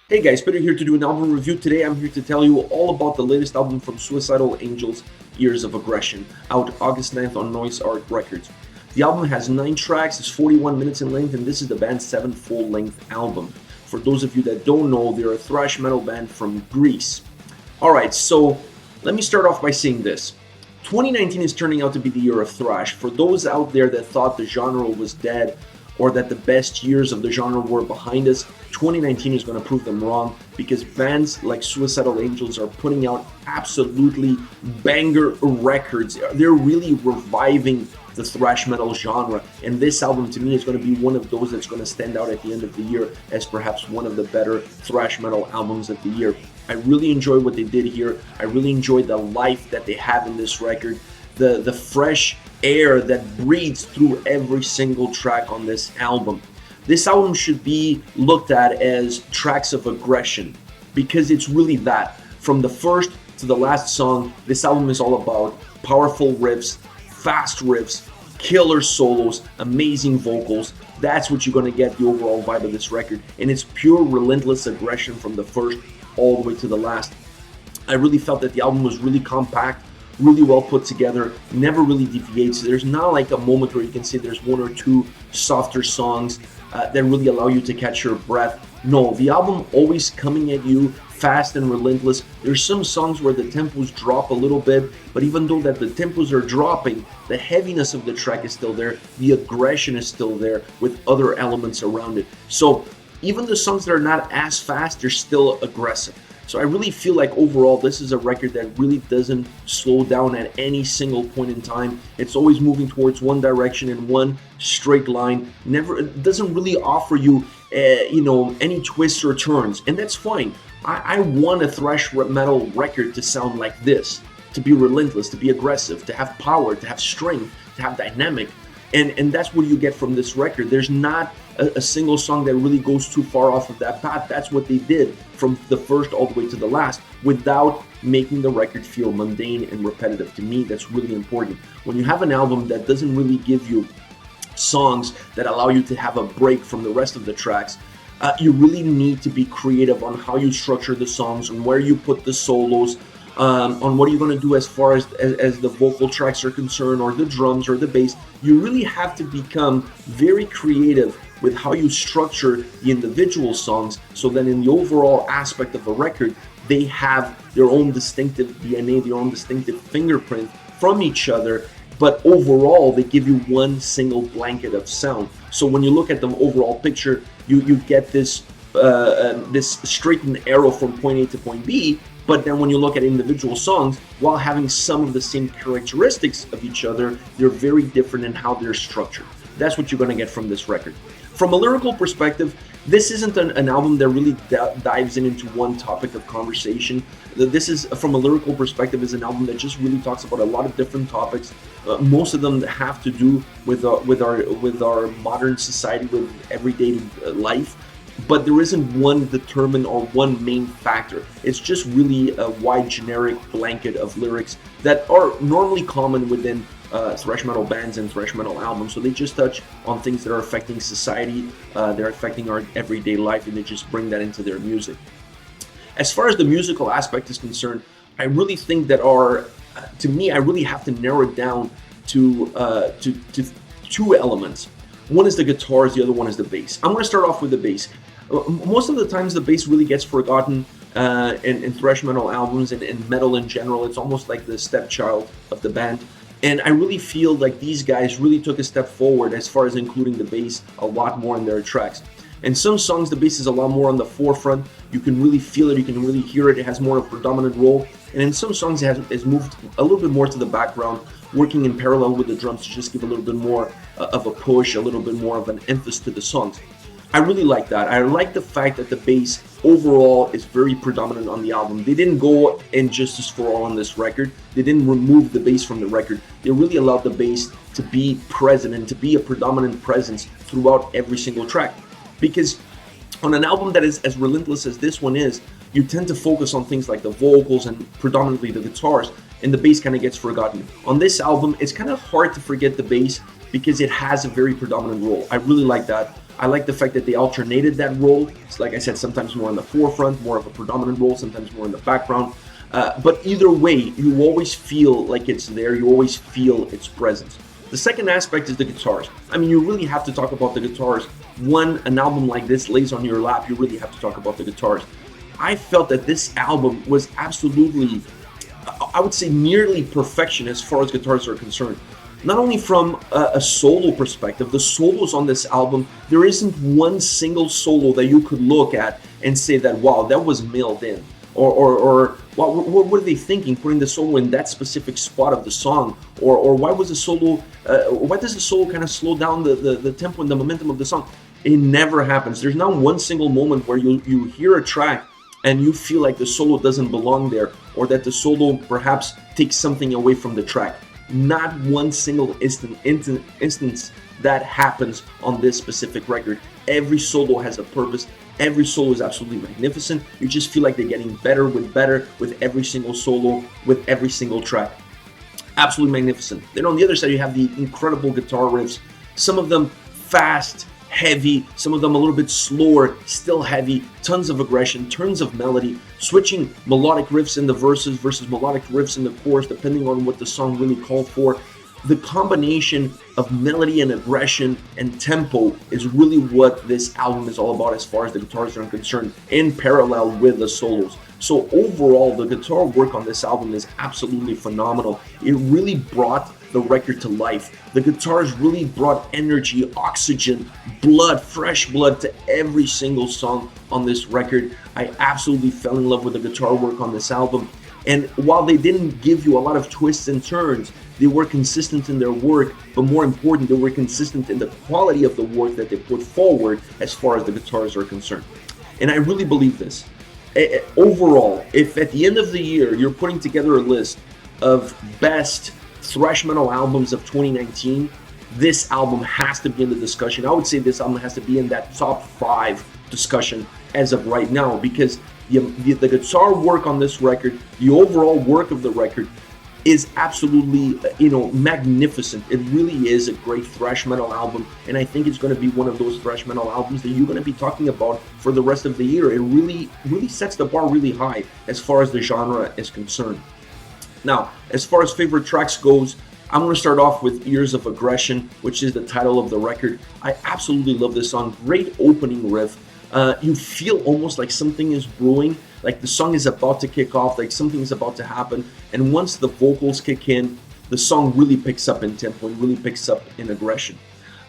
Hey guys, Peter here to do an album review. Today I'm here to tell you all about the latest album from Suicidal Angels, Years of Aggression, out August 9th on Noise Art Records. The album has 9 tracks, it's 41 minutes in length, and this is the band's 7th full-length album. For those of you that don't know, they're a thrash metal band from Greece. Alright, so let me start off by saying this. 2019 is turning out to be the year of thrash. For those out there that thought the genre was dead, or that the best years of the genre were behind us, 2019 is going to prove them wrong, because bands like Suicidal Angels are putting out absolutely banger records. They're really reviving the thrash metal genre, and this album to me is going to be one of those that's going to stand out at the end of the year as perhaps one of the better thrash metal albums of the year. I really enjoy what they did here. I really enjoy the life that they have in this record, the fresh air that breathes through every single track on this album. This album should be looked at as tracks of aggression, because it's really that. From the first to the last song, this album is all about powerful riffs, fast riffs, killer solos, amazing vocals. That's what you're going to get the overall vibe of this record, and it's pure relentless aggression from the first all the way to the last. I really felt that the album was really compact, really well put together, never really deviates. There's not like a moment where you can say there's one or two softer songs that really allow you to catch your breath. No, the album always coming at you fast and relentless. There's some songs where the tempos drop a little bit, but even though that the tempos are dropping, the heaviness of the track is still there, the aggression is still there with other elements around it. So even the songs that are not as fast, they're still aggressive. So I really feel like overall this is a record that really doesn't slow down at any single point in time. It's always moving towards one direction in one straight line. It doesn't really offer you any twists or turns, and that's fine. I want a thrash metal record to sound like this, to be relentless, to be aggressive, to have power, to have strength, to have dynamic. And that's what you get from this record. There's not a single song that really goes too far off of that path. That's what they did from the first all the way to the last, without making the record feel mundane and repetitive. To me, that's really important. When you have an album that doesn't really give you songs that allow you to have a break from the rest of the tracks, you really need to be creative on how you structure the songs, and where you put the solos, on what are you going to do as far as the vocal tracks are concerned, or the drums or the bass. You really have to become very creative with how you structure the individual songs, so that in the overall aspect of a record, they have their own distinctive DNA, their own distinctive fingerprint from each other, but overall they give you one single blanket of sound. So when you look at the overall picture, you get this straightened arrow from point A to point B. But then when you look at individual songs, while having some of the same characteristics of each other, they're very different in how they're structured. That's what you're going to get from this record. From a lyrical perspective, this isn't an album that really dives into one topic of conversation. This is, from a lyrical perspective, is an album that just really talks about a lot of different topics. Most of them have to do with our modern society, with everyday life. But there isn't one determined or one main factor. It's just really a wide generic blanket of lyrics that are normally common within thrash metal bands and thrash metal albums. So they just touch on things that are affecting society, they're affecting our everyday life, and they just bring that into their music. As far as the musical aspect is concerned, I really think that to me, I really have to narrow it down to two elements. One is the guitars, the other one is the bass. I'm going to start off with the bass. Most of the times the bass really gets forgotten in thrash metal albums and metal in general. It's almost like the stepchild of the band. And I really feel like these guys really took a step forward as far as including the bass a lot more in their tracks. In some songs, the bass is a lot more on the forefront. You can really feel it, you can really hear it. It has more of a predominant role. And in some songs, it has moved a little bit more to the background, working in parallel with the drums to just give a little bit more of a push, a little bit more of an emphasis to the songs. I really like that. I like the fact that the bass overall is very predominant on the album. They didn't go injustice for all on this record. They didn't remove the bass from the record. They really allowed the bass to be present and to be a predominant presence throughout every single track. Because on an album that is as relentless as this one is, you tend to focus on things like the vocals and predominantly the guitars, and the bass kind of gets forgotten. On this album, it's kind of hard to forget the bass because it has a very predominant role. I really like that. I like the fact that they alternated that role. It's like I said, sometimes more in the forefront, more of a predominant role, sometimes more in the background. But either way, you always feel like it's there. You always feel its presence. The second aspect is the guitars. I mean, you really have to talk about the guitars. When an album like this lays on your lap, you really have to talk about the guitars. I felt that this album was absolutely, I would say, nearly perfection as far as guitars are concerned. Not only from a solo perspective, the solos on this album, there isn't one single solo that you could look at and say that, wow, that was mailed in. Or well, what were they thinking, putting the solo in that specific spot of the song? Or why was the solo, why does the solo kind of slow down the tempo and the momentum of the song? It never happens. There's not one single moment where you hear a track and you feel like the solo doesn't belong there, or that the solo perhaps takes something away from the track. Not one single instance that happens on this specific record. Every solo has a purpose. Every solo is absolutely magnificent. You just feel like they're getting better with every single solo, with every single track. Absolutely magnificent. Then on the other side, you have the incredible guitar riffs. Some of them fast, heavy, some of them a little bit slower, still heavy, tons of aggression, tons of melody, switching melodic riffs in the verses versus melodic riffs in the chorus, depending on what the song really called for. The combination of melody and aggression and tempo is really what this album is all about as far as the guitars are concerned, in parallel with the solos. So overall, the guitar work on this album is absolutely phenomenal. It really brought the record to life. The guitars really brought energy, oxygen, blood, fresh blood to every single song on this record. I absolutely fell in love with the guitar work on this album. And while they didn't give you a lot of twists and turns, they were consistent in their work, but more important, they were consistent in the quality of the work that they put forward as far as the guitars are concerned. And I really believe this. Overall, if at the end of the year you're putting together a list of best thrash metal albums of 2019, this album has to be in the discussion. I would say this album has to be in that top 5 discussion as of right now, because the guitar work on this record, the overall work of the record is absolutely, magnificent. It really is a great thrash metal album, and I think it's going to be one of those thrash metal albums that you're going to be talking about for the rest of the year. It really sets the bar really high as far as the genre is concerned. Now, as far as favorite tracks goes, I'm going to start off with Years of Aggression, which is the title of the record. I absolutely love this song. Great opening riff. You feel almost like something is brewing, like the song is about to kick off, like something is about to happen. And once the vocals kick in, the song really picks up in tempo and really picks up in aggression.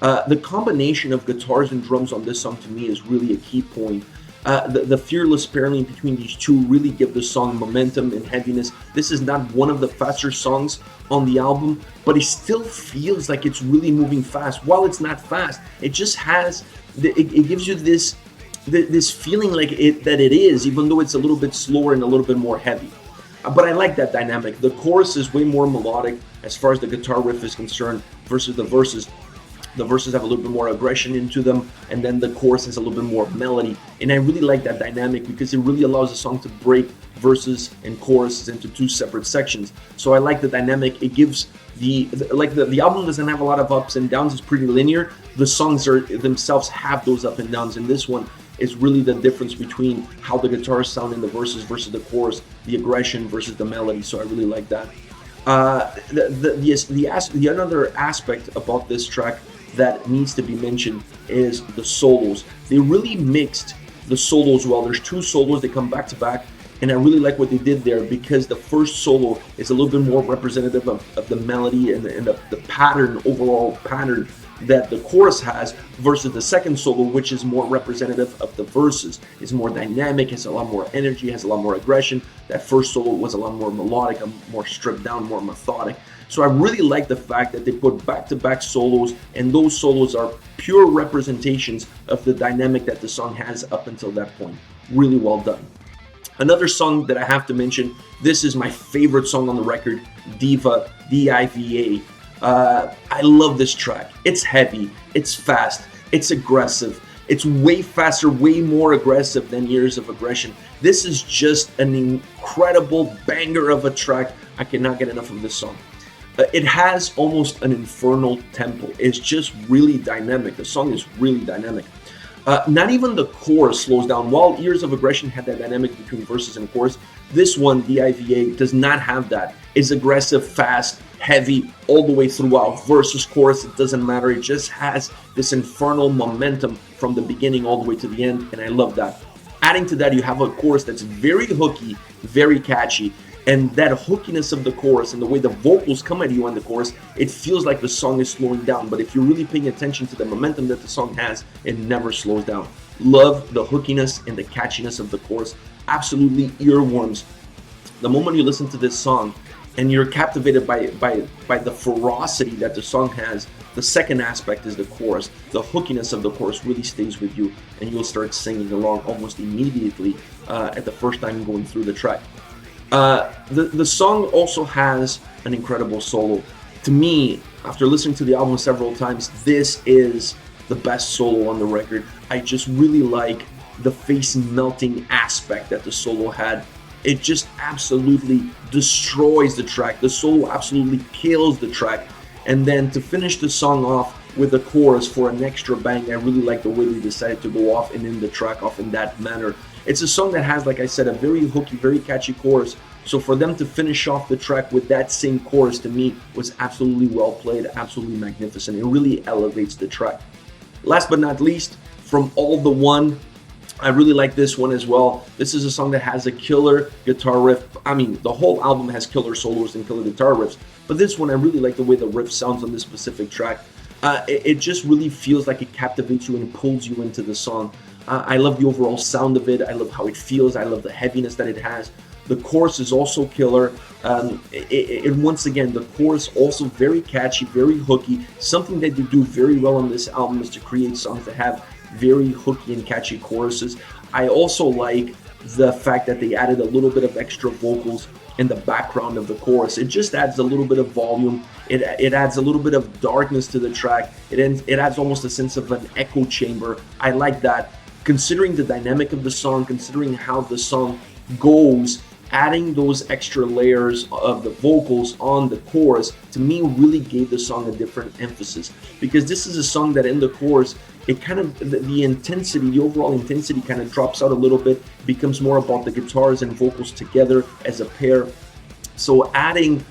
The combination of guitars and drums on this song to me is really a key point. The fearless pairing between these two really give the song momentum and heaviness. This is not one of the faster songs on the album, but it still feels like it's really moving fast. While it's not fast, it just has, it gives you this feeling like that it is, even though it's a little bit slower and a little bit more heavy. But I like that dynamic. The chorus is way more melodic as far as the guitar riff is concerned versus the verses. The verses have a little bit more aggression into them, and then the chorus has a little bit more melody. And I really like that dynamic because it really allows the song to break verses and choruses into two separate sections. So I like the dynamic. It gives the album doesn't have a lot of ups and downs. It's pretty linear. The songs themselves have those up and downs. And this one is really the difference between how the guitars sound in the verses versus the chorus, the aggression versus the melody. So I really like that. The another aspect about this track that needs to be mentioned is the solos. They really mixed the solos well. There's 2 solos, they come back to back, and I really like what they did there because the first solo is a little bit more representative of the melody and the pattern, overall pattern that the chorus has, versus the second solo, which is more representative of the verses. It's more dynamic, has a lot more energy, has a lot more aggression. That first solo was a lot more melodic, more stripped down, more methodic. So I really like the fact that they put back-to-back solos, and those solos are pure representations of the dynamic that the song has up until that point. Really well done. Another song that I have to mention, this is my favorite song on the record, D.I.V.A, D-I-V-A. I love this track. It's heavy, it's fast, it's aggressive. It's way faster, way more aggressive than Years of Aggression. This is just an incredible banger of a track. I cannot get enough of this song. It has almost an infernal tempo. It's just really dynamic. The song is really dynamic. Not even the chorus slows down. While Years of Aggression had that dynamic between verses and chorus, this one, D.I.V.A, does not have that. It's aggressive, fast, heavy, all the way throughout. Versus, chorus, it doesn't matter. It just has this infernal momentum from the beginning all the way to the end, and I love that. Adding to that, you have a chorus that's very hooky, very catchy, and that hookiness of the chorus and the way the vocals come at you on the chorus, it feels like the song is slowing down. But if you're really paying attention to the momentum that the song has, it never slows down. Love the hookiness and the catchiness of the chorus. Absolutely earworms. The moment you listen to this song and you're captivated by the ferocity that the song has, the second aspect is the chorus. The hookiness of the chorus really stays with you, and you'll start singing along almost immediately at the first time going through the track. The song also has an incredible solo. To me, after listening to the album several times, this is the best solo on the record. I just really like the face melting aspect that the solo had. It just absolutely destroys the track. The solo absolutely kills the track. And then to finish the song off with the chorus for an extra bang, I really like the way they decided to go off and end the track off in that manner. It's a song that has, like I said, a very hooky, very catchy chorus. So for them to finish off the track with that same chorus, to me, was absolutely well played, absolutely magnificent. It really elevates the track. Last but not least, From All the One, I really like this one as well. This is a song that has a killer guitar riff. I mean, the whole album has killer solos and killer guitar riffs, but this one, I really like the way the riff sounds on this specific track. It just really feels like it captivates you and pulls you into the song. I love the overall sound of it. I love how it feels. I love the heaviness that it has. The chorus is also killer. And once again, the chorus also very catchy, very hooky. Something that they do very well on this album is to create songs that have very hooky and catchy choruses. I also like the fact that they added a little bit of extra vocals in the background of the chorus. It just adds a little bit of volume. It adds a little bit of darkness to the track. It adds almost a sense of an echo chamber. I like that. Considering the dynamic of the song, considering how the song goes, adding those extra layers of the vocals on the chorus, to me, really gave the song a different emphasis. Because this is a song that in the chorus, it kind of, the intensity, the overall intensity kind of drops out a little bit, becomes more about the guitars and vocals together as a pair. So adding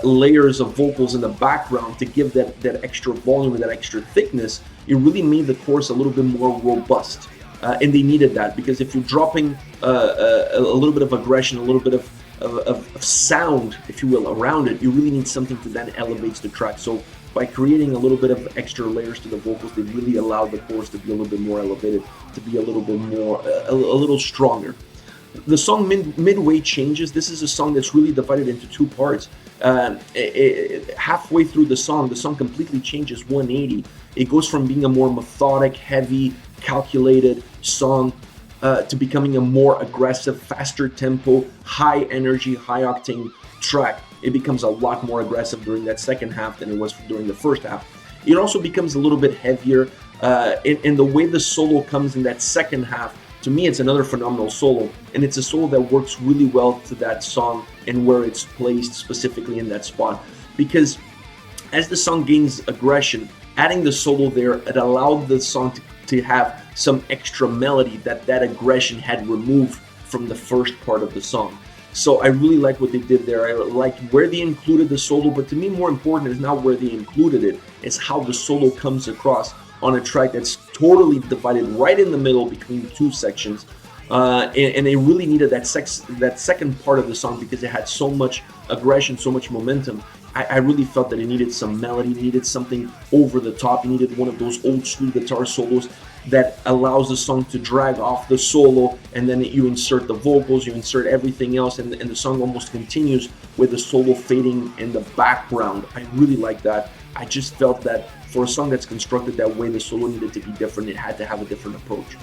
layers of vocals in the background to give that extra volume and that extra thickness, it really made the chorus a little bit more robust. And they needed that, because if you're dropping a little bit of aggression, a little bit of sound, if you will, around it, you really need something to then elevates the track. So by creating a little bit of extra layers to the vocals, they really allowed the chorus to be a little bit more elevated, to be a little bit more, a little stronger. The song midway changes. This is a song that's really divided into two parts. Halfway through the song completely changes 180. It goes from being a more methodic, heavy, calculated song to becoming a more aggressive, faster tempo, high energy, high octane track. It becomes a lot more aggressive during that second half than it was during the first half. It also becomes a little bit heavier, and the way the solo comes in that second half, to me, it's another phenomenal solo, and it's a solo that works really well to that song and where it's placed specifically in that spot. Because as the song gains aggression, adding the solo there, it allowed the song to have some extra melody that aggression had removed from the first part of the song. So I really like what they did there. I like where they included the solo, but to me more important is not where they included it, it's how the solo comes across on a track that's totally divided right in the middle between two sections. And they really needed that second part of the song because it had so much aggression, so much momentum. I really felt that it needed some melody, needed something over the top. It needed one of those old school guitar solos that allows the song to drag off the solo, and then you insert the vocals, you insert everything else, and the song almost continues with the solo fading in the background. I really like that. I just felt that for a song that's constructed that way, the solo needed to be different. It had to have a different approach.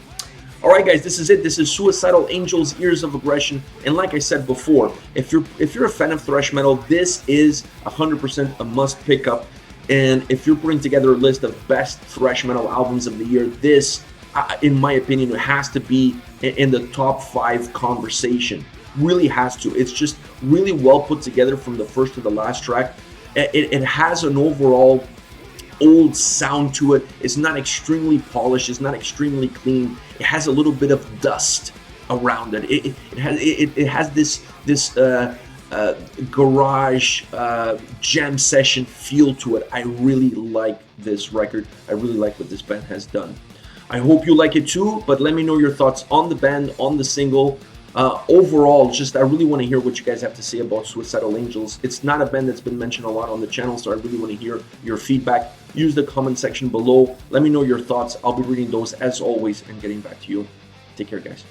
Alright guys, this is it. This is Suicidal Angels, Years of Aggression. And like I said before, if you're a fan of thrash metal, this is 100% a must pick up. And if you're putting together a list of best thrash metal albums of the year, this, in my opinion, has to be in the top 5 conversation. Really has to. It's just really well put together from the first to the last track. It has an overall old sound to it. It's not extremely polished. It's not extremely clean. It has a little bit of dust around it. It has this garage jam session feel to it. I really like this record. I really like what this band has done. I hope you like it too, but let me know your thoughts on the band, on the single. Overall, I really want to hear what you guys have to say about Suicidal Angels. It's not a band that's been mentioned a lot on the channel, so I really want to hear your feedback. Use the comment section below. Let me know your thoughts. I'll be reading those as always and getting back to you. Take care, guys.